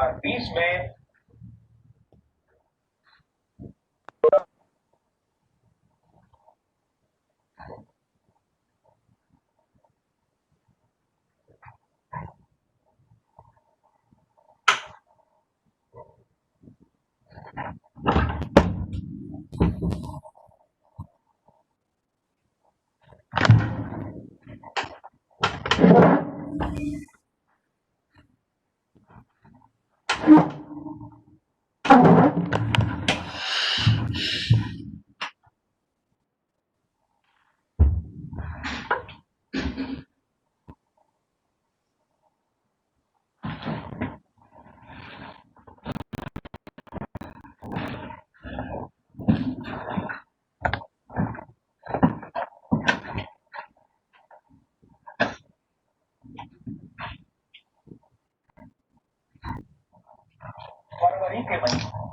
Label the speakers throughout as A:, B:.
A: और 20 में फरवरी के महीने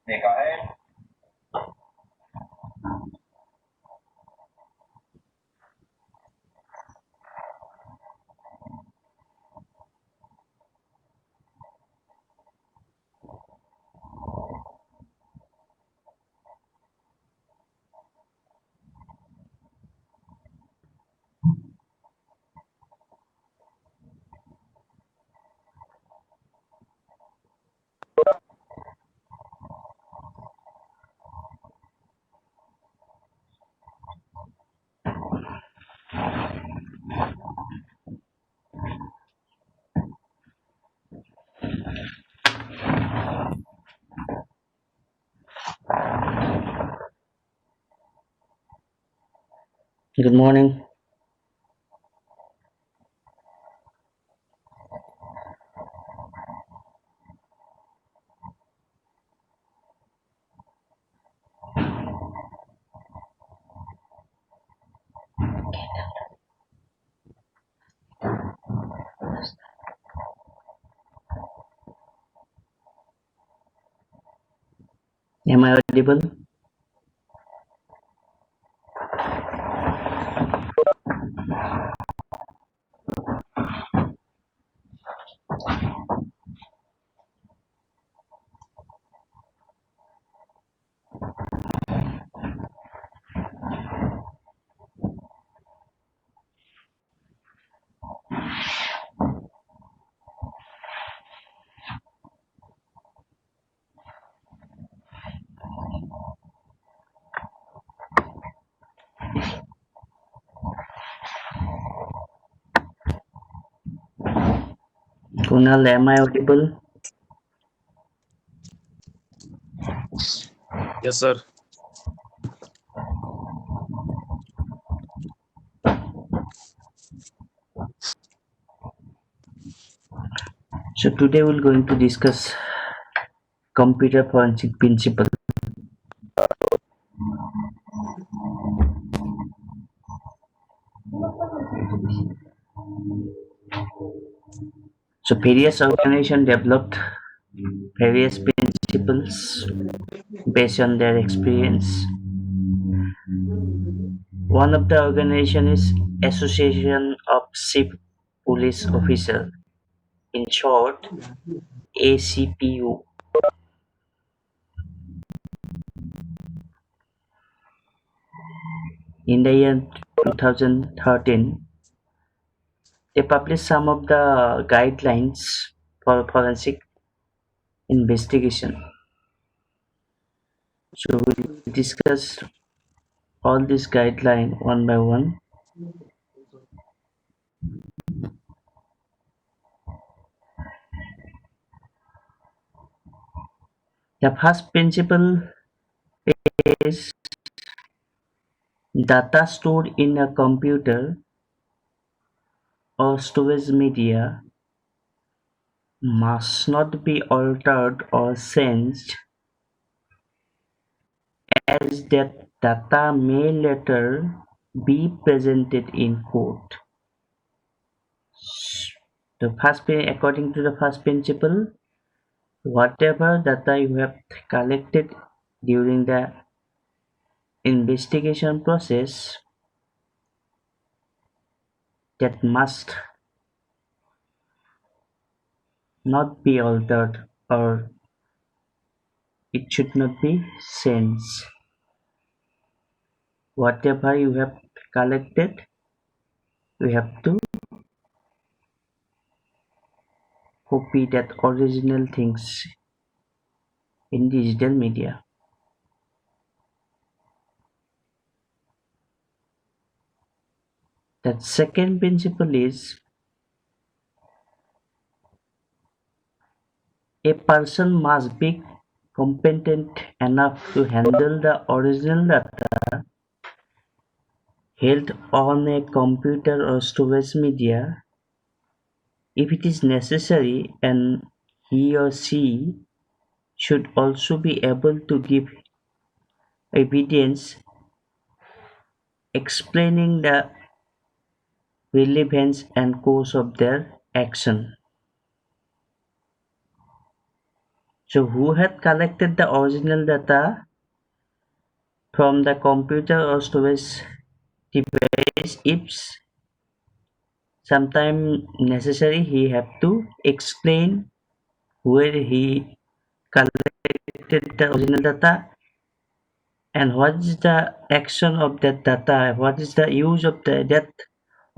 A: देखा है।
B: Good morning. Am I audible? Kunal, am I audible?
C: Yes, sir.
B: So today we're going to discuss computer forensic principle. So various organizations developed various principles based on their experience. One of the organization is Association of Chief Police Officers, in short ACPU. In the year 2013, they published some of the guidelines for forensic investigation. So we'll discuss all these guidelines one by one. The first principle is data stored in a computer or storage media must not be altered or changed, as that data may later be presented in court. According to the first principle, whatever data you have collected during the investigation process, that must not be altered or it should not be changed. Whatever you have collected, you have to copy that original things in digital media. That second principle is a person must be competent enough to handle the original data held on a computer or storage media if it is necessary, and he or she should also be able to give evidence explaining the relevance and course of their action. So who had collected the original data from the computer or storage device? If sometime necessary, he have to explain where he collected the original data and what is the action of that data, what is the use of that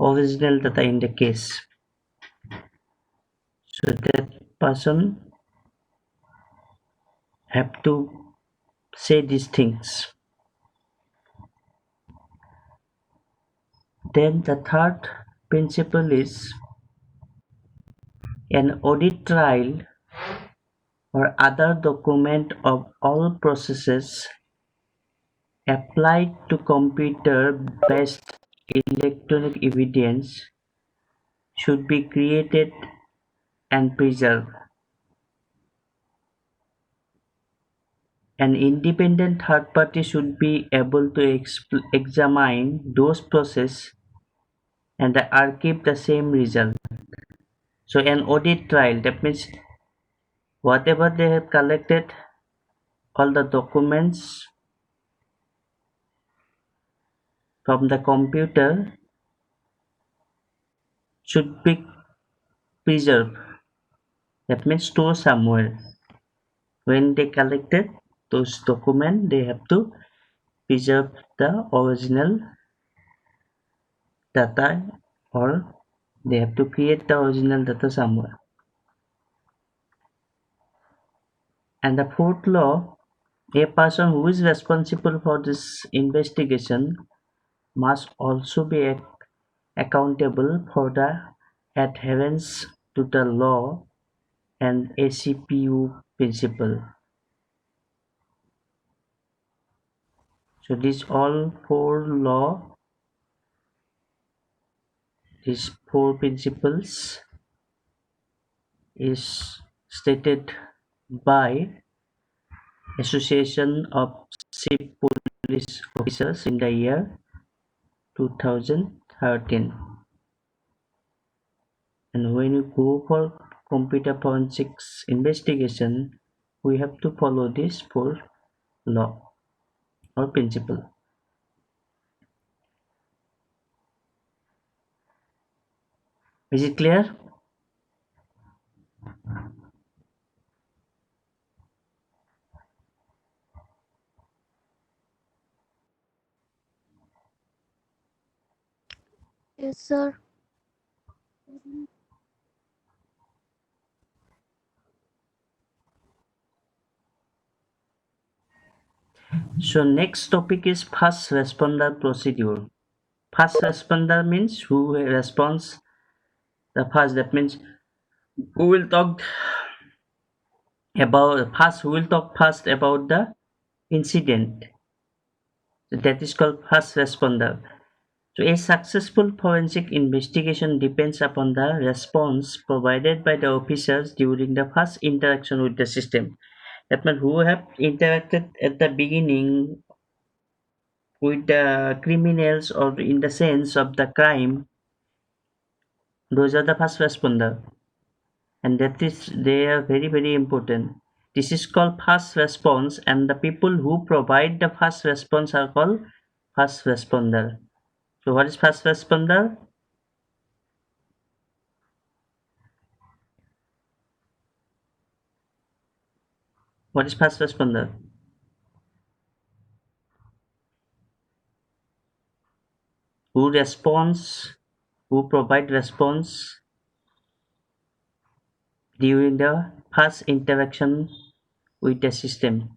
B: original data in the case. So that person have to say these things. Then the third principle is an audit trail or other document of all processes applied to computer-based electronic evidence should be created and preserved. An independent third party should be able to examine those processes and archive the same result. So an audit trail, that means whatever they have collected, all the documents from the computer should be preserved. That means stored somewhere. When they collected those documents, they have to preserve the original data, or they have to create the original data somewhere. And the fourth law, a person who is responsible for this investigation must also be accountable for the adherence to the law and ACPU principle. So these all four law, these four principles is stated by Association of Chief Police Officers in the year 2013. And when you go for computer forensics investigation, we have to follow this four law or principle. Is it clear?
C: Yes, sir.
B: So next topic is first responder procedure. First responder means who responds the first. That means who will talk about the incident. So that is called first responder. So a successful forensic investigation depends upon the response provided by the officers during the first interaction with the system. That means who have interacted at the beginning with the criminals or in the sense of the crime, those are the first responder, and that is they are very important. This is called first response, and the people who provide the first response are called first responder. So what is first responder? What is first responder? Who responds, who provide response during the first interaction with the system.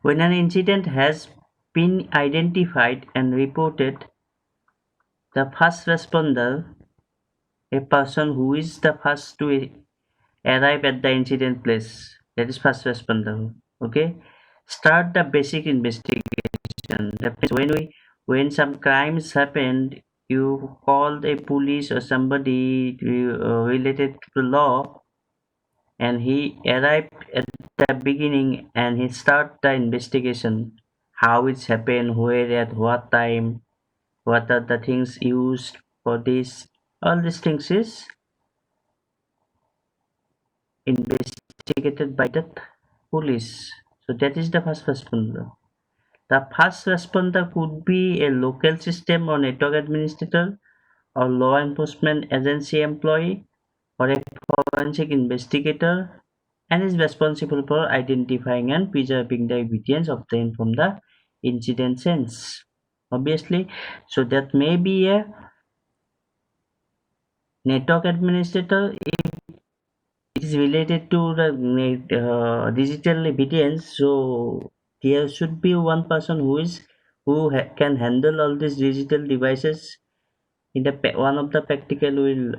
B: When an incident has been identified and reported, the first responder, a person who is the first to arrive at the incident place, that is first responder. Okay, start the basic investigation. That means when some crimes happened, you call a police or somebody related to the law, and he arrived at the beginning and he start the investigation. How it's happened, where, at what time, what are the things used for this. All these things is investigated by the police. So that is the first responder. The first responder could be a local system or network administrator or law enforcement agency employee or a forensic investigator, and is responsible for identifying and preserving the evidence obtained from the incident scenes. Obviously, so that may be a network administrator if it is related to the digital evidence. So there should be one person can handle all these digital devices. In the one of the practical will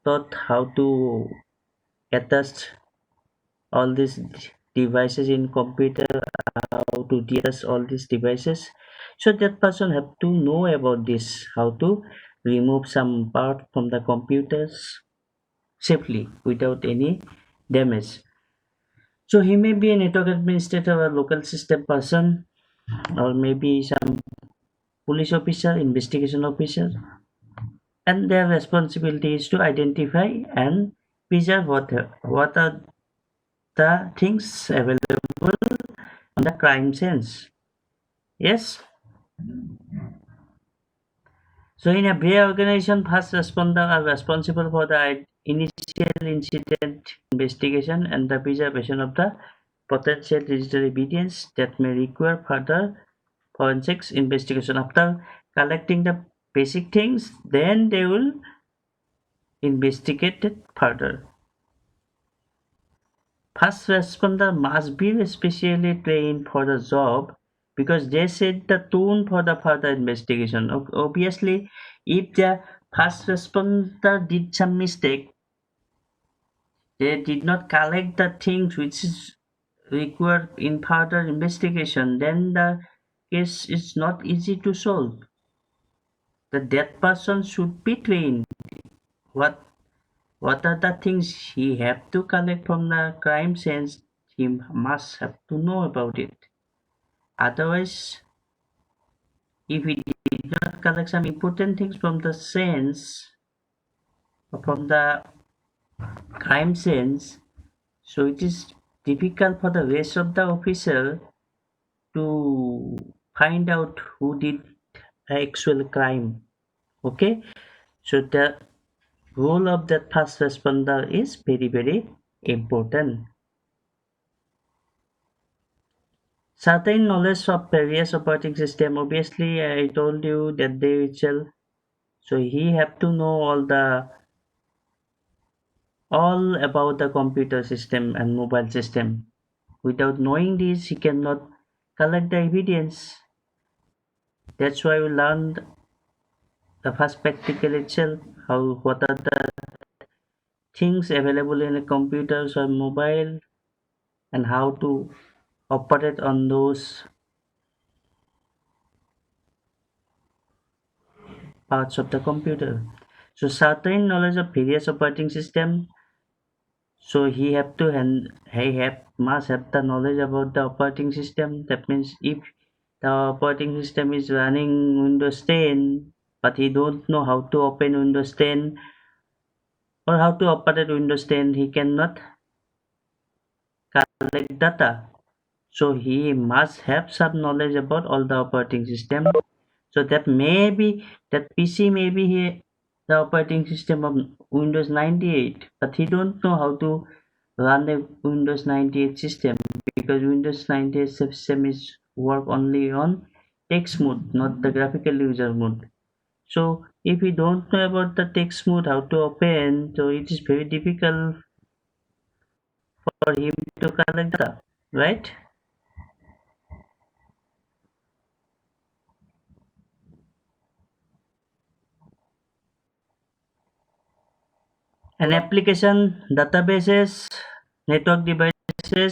B: taught how to attach all these devices in computer, how to test all these devices. So that person have to know about this, how to remove some part from the computers safely without any damage. So he may be a network administrator or local system person, or maybe some police officer, investigation officer, and their responsibility is to identify and preserve what are the things available on the crime scenes. Yes. So in every organization, first responders are responsible for the initial incident investigation and the preservation of the potential digital evidence that may require further forensics investigation. After collecting the basic things, then they will investigate it further. First responder must be specially trained for the job because they set the tone for the further investigation. Obviously, if the first responder did some mistake, they did not collect the things which is required in further investigation, then the case is not easy to solve. The dead person should be trained. What what are the things he have to collect from the crime scene? He must have to know about it. Otherwise, if he did not collect some important things from the scenes, or from the crime scenes, so it is difficult for the rest of the officer to find out who did the actual crime. Okay, so the role of that first responder is very, very important. Certain knowledge of various operating system. Obviously, I told you that they shall. So he have to know all about the computer system and mobile system. Without knowing this, he cannot collect the evidence. That's why we learned the first practical itself. How what are the things available in a computers or mobile and how to operate on those parts of the computer. So certain knowledge of various operating system. So he have must have the knowledge about the operating system. That means if the operating system is running Windows 10, but he don't know how to open Windows 10 or how to operate Windows 10, he cannot collect data. So he must have some knowledge about all the operating system. So that maybe that PC may be the operating system of Windows 98, but he don't know how to run the Windows 98 system because Windows 98 system is work only on text mode, not the graphical user mode. So if we don't know about the text mode, how to open, so it is very difficult for him to collect data, right? An application, databases, network devices,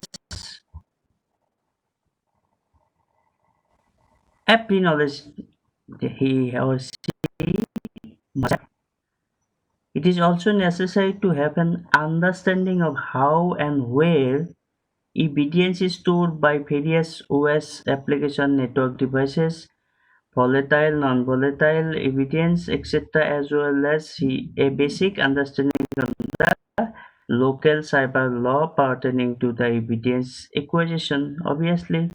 B: every knowledge he or she must have. It is also necessary to have an understanding of how and where evidence is stored by various OS application network devices, volatile, non-volatile evidence, etc., as well as a basic understanding of the local cyber law pertaining to the evidence acquisition. Obviously,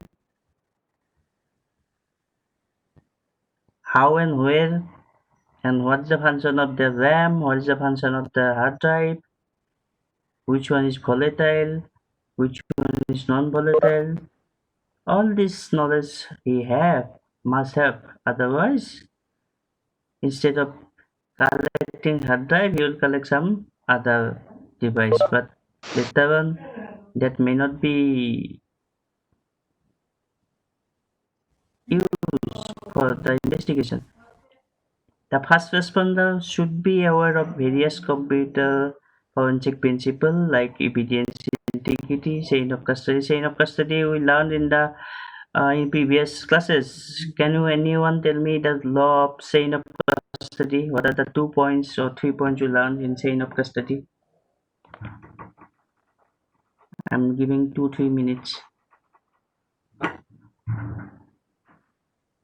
B: how and where and what's the function of the RAM, what is the function of the hard drive, which one is volatile, which one is non-volatile. All this knowledge he must have. Otherwise, instead of collecting hard drive, he will collect some other device. But later on, that may not be used for the investigation. The first responder should be aware of various computer forensic principles like evidence integrity, chain of custody. Chain of custody we learned in previous classes. Can you anyone tell me the law of chain of custody? What are the 2 points or 3 points you learned in chain of custody? I'm giving 2-3 minutes.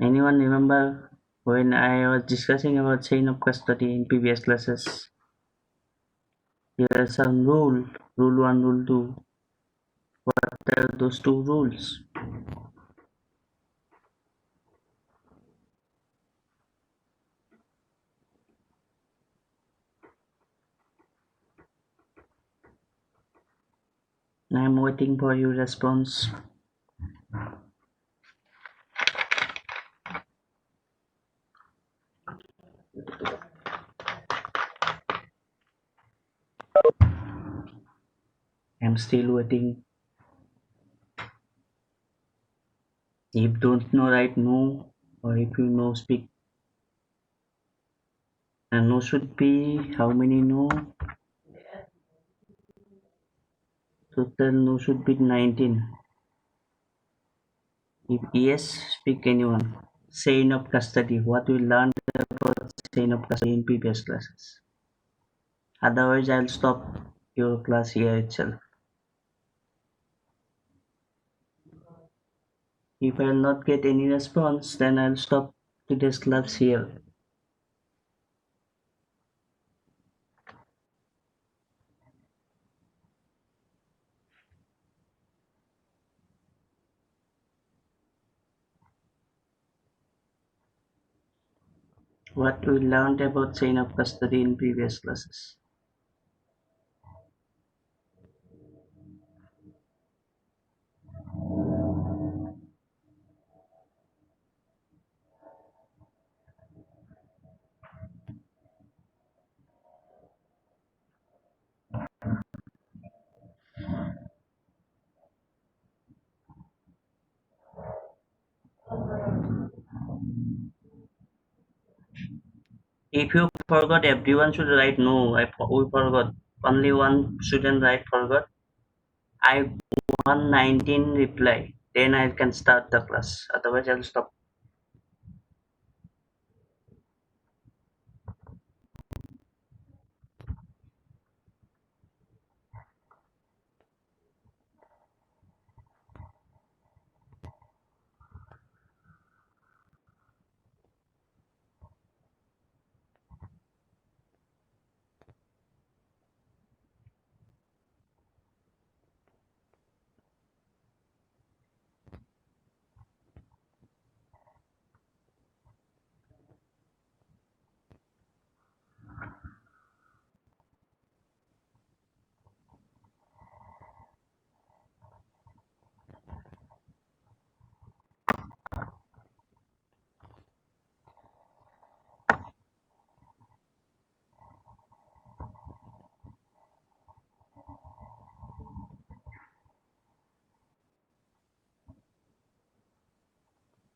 B: Anyone remember? When I was discussing about chain of custody in previous classes, there are some rule 1, rule 2. What are those two rules? I am waiting for your response. I'm still waiting. If don't know, write no, or if you know, speak. And no should be how many no? Total no should be 19. If yes, speak anyone. Chain of custody. What we learned about chain of custody in previous classes. Otherwise, I'll stop your class here itself. If I'll not get any response, then I'll stop today's class here. What we learned about chain of custody in previous classes. If you forgot, everyone should write no. We forgot. Only one student write forgot. I want 19 reply. Then I can start the class. Otherwise, I'll stop.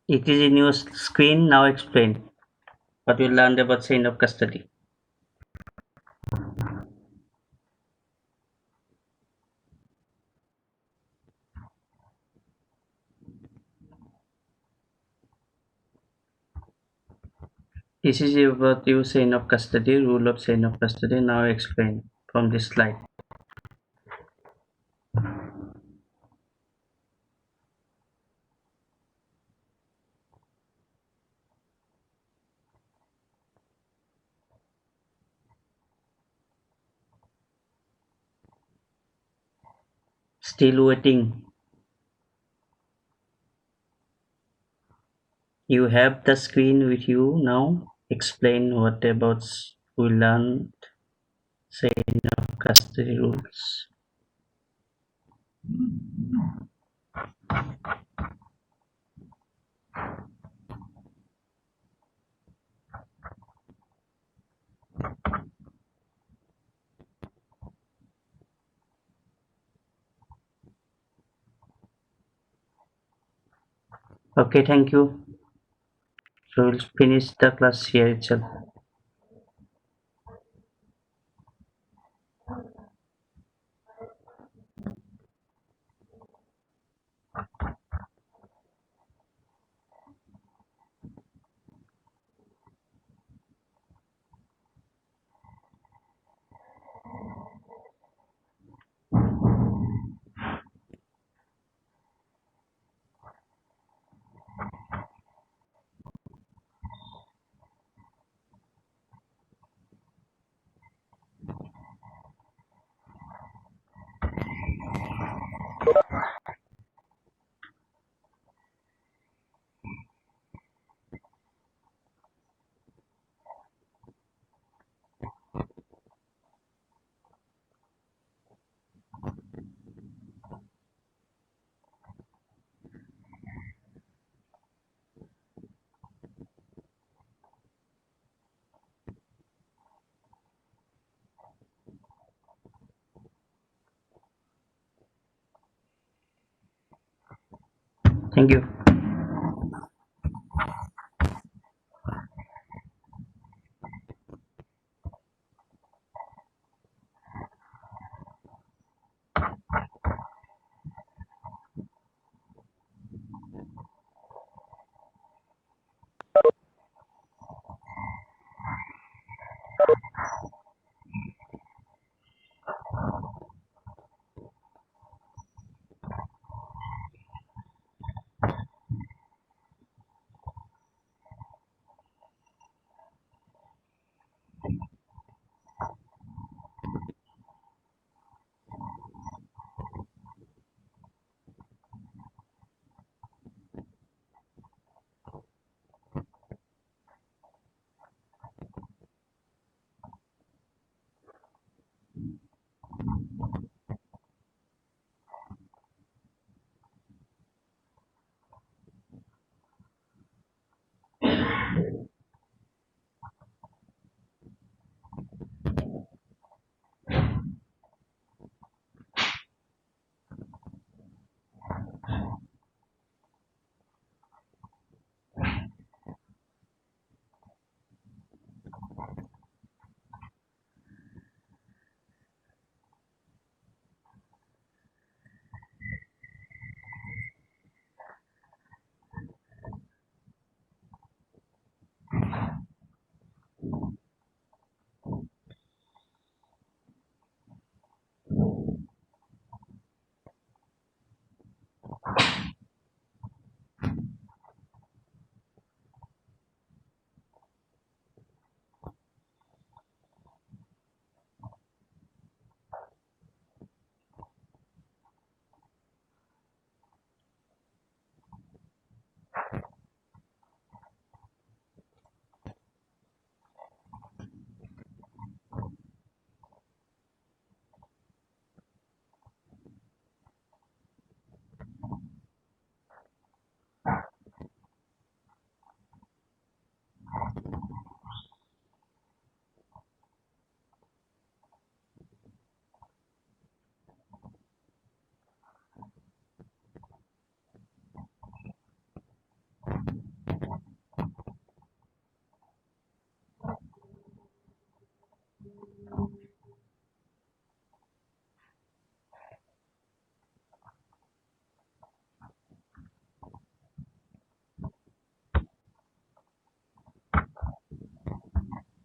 B: It is in your screen. Now explain what you learned about chain of custody. This is about your chain of custody, rule of chain of custody. Now explain from this slide. Still waiting. You have the screen with you now. Explain what about we learned chain of custody rules. Okay, thank you. So we'll finish the class here itself. Thank you.